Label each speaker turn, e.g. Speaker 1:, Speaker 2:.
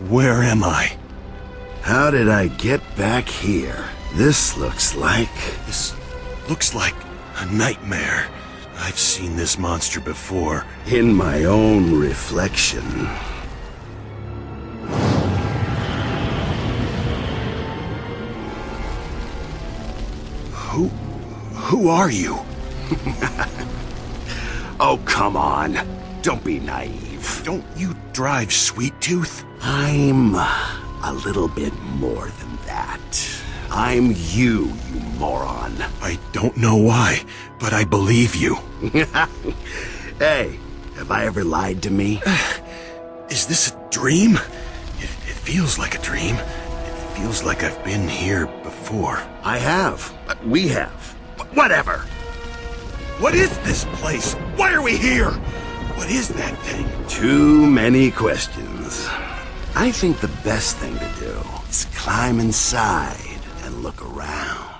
Speaker 1: Where am I?
Speaker 2: How did I get back here? This looks like...
Speaker 1: This looks like a nightmare. I've seen this monster before.
Speaker 2: in my own reflection.
Speaker 1: Who are you?
Speaker 2: Oh, come on. Don't be naive.
Speaker 1: Don't you drive Sweet Tooth?
Speaker 2: I'm a little bit more than that. I'm you, you moron.
Speaker 1: I don't know why, but I believe you.
Speaker 2: Hey, have I ever lied to me?
Speaker 1: Is this a dream? It feels like a dream. It feels like I've been here before.
Speaker 2: I have. We have. Whatever.
Speaker 1: What is this place? Why are we here? What is that thing?
Speaker 2: Too many questions. I think the best thing to do is climb inside and look around.